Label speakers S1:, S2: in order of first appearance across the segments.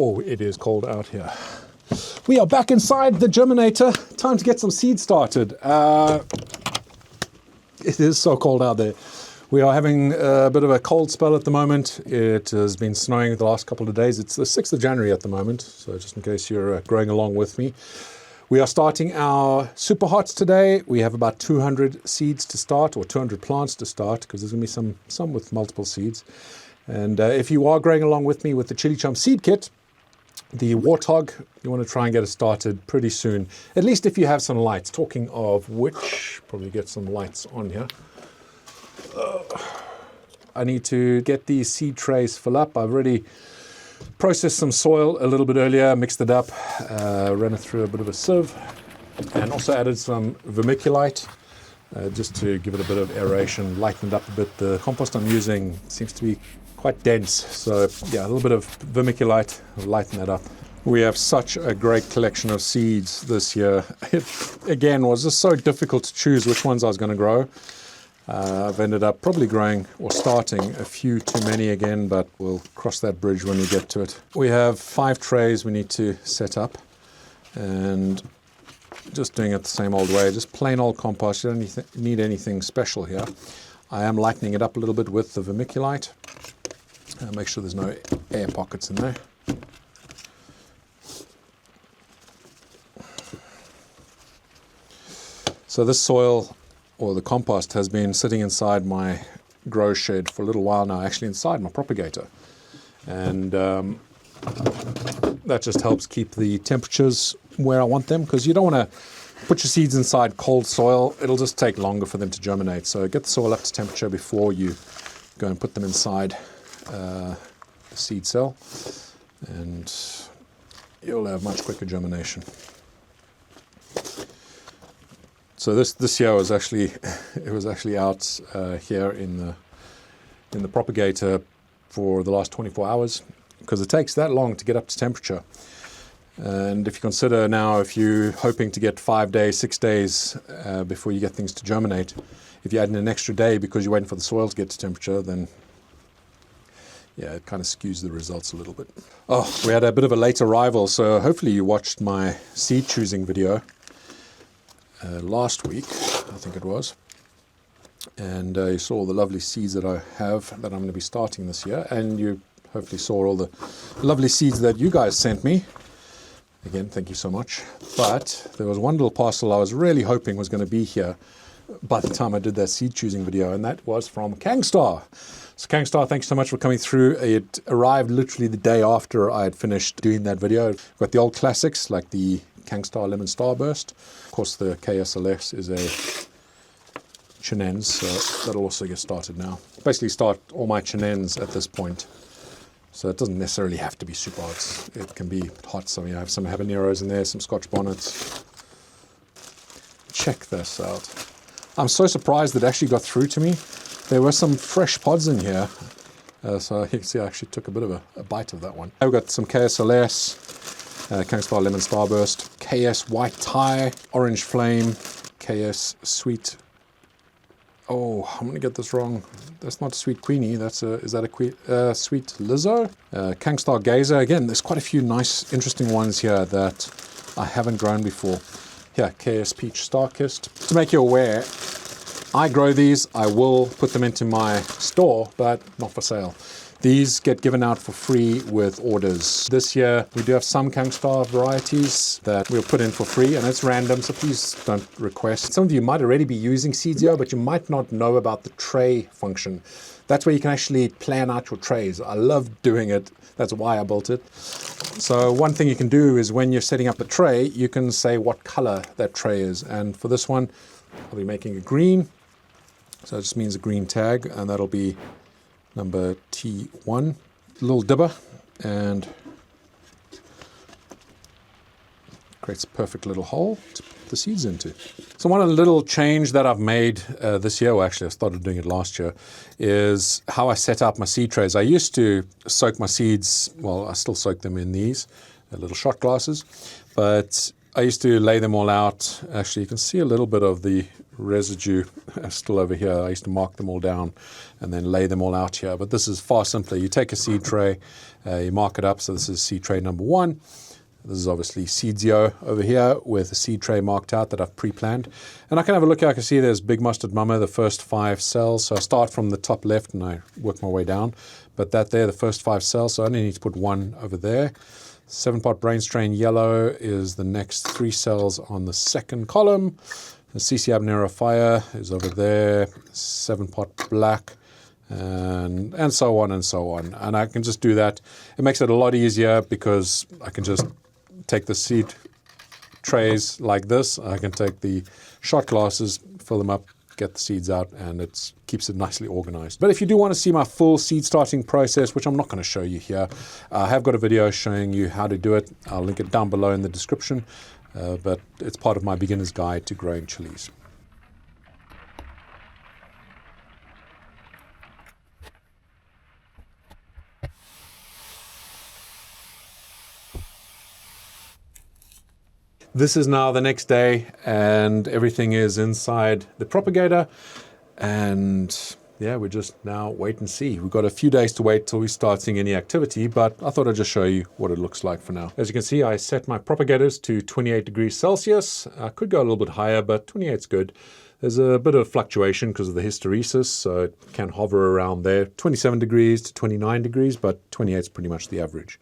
S1: Oh, it is cold out here. We are back inside the germinator. Time to get some seed started. It is so cold out there. We are having a bit of a cold spell at the moment. It has been snowing the last couple of days. It's the 6th of January at the moment, so just in case you're growing along with me. We are starting our Superhots today. We have about 200 seeds to start, or 200 plants to start, because there's going to be some with multiple seeds. And if you are growing along with me with the ChilliChump seed kit, the Warthog, you want to try and get it started pretty soon, at least if you have some lights. Talking of which, probably get some lights on here. I need to get these seed trays full up. I've already processed some soil a little bit earlier, mixed it up, ran it through a bit of a sieve, and also added some vermiculite just to give it a bit of aeration, lighten it up a bit. The compost I'm using seems to be quite dense, so yeah, a little bit of vermiculite will lighten that up. We have such a great collection of seeds this year. It, again, was just so difficult to choose which ones I was going to grow. I've ended up probably growing or starting a few too many again, but we'll cross that bridge when we get to it. We have 5 trays we need to set up, and just doing it the same old way, just plain old compost. You don't need anything special here. I am lightening it up a little bit with the vermiculite. Make sure there's no air pockets in there. So this soil, or the compost, has been sitting inside my grow shed for a little while now, actually inside my propagator. And that just helps keep the temperatures where I want them, because you don't want to put your seeds inside cold soil. It'll just take longer for them to germinate. So get the soil up to temperature before you go and put them inside the seed cell, and you'll have much quicker germination. So this year was actually out here in the propagator for the last 24 hours, because it takes that long to get up to temperature. And if you consider now, if you're hoping to get 5 days, 6 days before you get things to germinate, if you add in an extra day because you're waiting for the soil to get to temperature, then yeah, it kind of skews the results a little bit. Oh, we had a bit of a late arrival, so hopefully you watched my seed choosing video last week, I think it was. And you saw all the lovely seeds that I have that I'm going to be starting this year. And you hopefully saw all the lovely seeds that you guys sent me. Again, thank you so much. But there was one little parcel I was really hoping was going to be here by the time I did that seed choosing video, and that was from Khangstarr. So Khangstarr, thanks so much for coming through. It arrived literally the day after I had finished doing that video. We've got the old classics like the Khangstarr Lemon Starburst. Of course, the KSLS is a chinense, so that'll also get started now. Basically start all my chinense at this point. So it doesn't necessarily have to be Superhots. It can be hot. So you have some habaneros in there, some Scotch bonnets. Check this out. I'm so surprised that it actually got through to me. There were some fresh pods in here. So you can see I actually took a bit of a bite of that one. We've got some KSLS, Khangstarr Lemon Starburst, KS White Tie, Orange Flame, KS Sweet. Oh, I'm going to get this wrong. That's not Sweet Queenie. Is that a Sweet Lizzo? Khangstarr Gazer. Again, there's quite a few nice, interesting ones here that I haven't grown before. Here, KS Peach Starkist. To make you aware, I grow these. I will put them into my store, but not for sale. These get given out for free with orders. This year, we do have some Khangstarr varieties that we'll put in for free, and it's random, so please don't request. Some of you might already be using seedio, but you might not know about the tray function. That's where you can actually plan out your trays. I love doing it. That's why I built it. So one thing you can do is when you're setting up a tray, you can say what color that tray is. And for this one, I'll be making a green. So it just means a green tag, and that'll be number T1. A little dibber, and creates a perfect little hole to put the seeds into. So one little change that I've made this year, well actually I started doing it last year, is how I set up my seed trays. I used to soak my seeds, well I still soak them in these little shot glasses, but I used to lay them all out. Actually, you can see a little bit of the residue still over here. I used to mark them all down and then lay them all out here. But this is far simpler. You take a seed tray, you mark it up. So this is seed tray number 1. This is obviously seedio over here with a seed tray marked out that I've pre-planned. And I can have a look here. I can see there's Big Mustard Mama, the first 5 cells. So I start from the top left and I work my way down. But that there, the first 5 cells, so I only need to put 1 over there. 7-pot Brain Strain Yellow is the next 3 cells on the second column. The CC Habanero Fire is over there. 7-pot Black. And so on and so on. And I can just do that. It makes it a lot easier because I can just take the seed trays like this. I can take the shot glasses, fill them up, get the seeds out, and it keeps it nicely organized. But if you do want to see my full seed starting process, which I'm not going to show you here, I have got a video showing you how to do it. I'll link it down below in the description, but it's part of my beginner's guide to growing chilies. This is now the next day and everything is inside the propagator, and yeah, we just now wait and see. We've got a few days to wait till we start seeing any activity, but I thought I'd just show you what it looks like for now. As you can see, I set my propagators to 28 degrees Celsius. I could go a little bit higher, but 28 is good. There's a bit of fluctuation because of the hysteresis, so it can hover around there. 27 degrees to 29 degrees, but 28 is pretty much the average.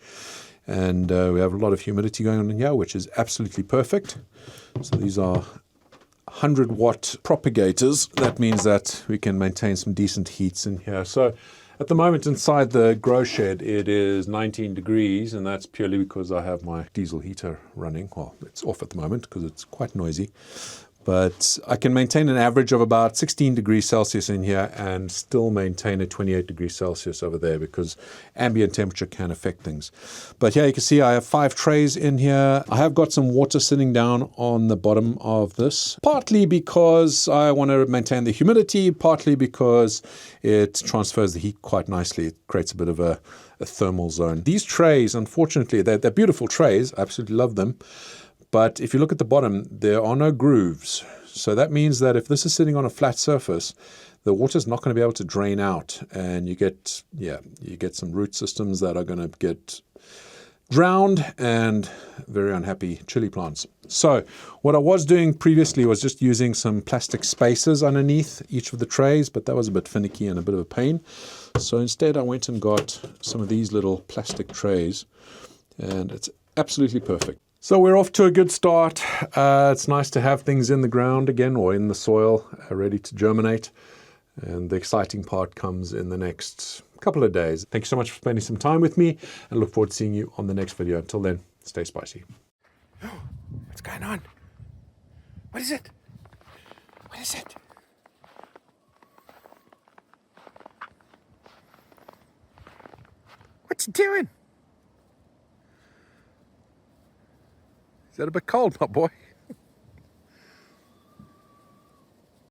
S1: And we have a lot of humidity going on in here, which is absolutely perfect. So these are 100-watt propagators. That means that we can maintain some decent heats in here. So at the moment inside the grow shed, it is 19 degrees, and that's purely because I have my diesel heater running. Well, it's off at the moment because it's quite noisy. But I can maintain an average of about 16 degrees Celsius in here and still maintain a 28 degrees Celsius over there because ambient temperature can affect things. But here you can see I have 5 trays in here. I have got some water sitting down on the bottom of this, partly because I want to maintain the humidity, partly because it transfers the heat quite nicely. It creates a bit of a thermal zone. These trays, unfortunately, they're beautiful trays. I absolutely love them. But if you look at the bottom, there are no grooves. So that means that if this is sitting on a flat surface, the water's not going to be able to drain out. And you get some root systems that are going to get drowned and very unhappy chili plants. So what I was doing previously was just using some plastic spacers underneath each of the trays, but that was a bit finicky and a bit of a pain. So instead I went and got some of these little plastic trays, and it's absolutely perfect. So we're off to a good start. It's nice to have things in the ground again, or in the soil, ready to germinate. And the exciting part comes in the next couple of days. Thank you so much for spending some time with me, and look forward to seeing you on the next video. Until then, stay spicy.
S2: What's going on? What is it? What is it? What's it doing? Is that a bit cold, my boy?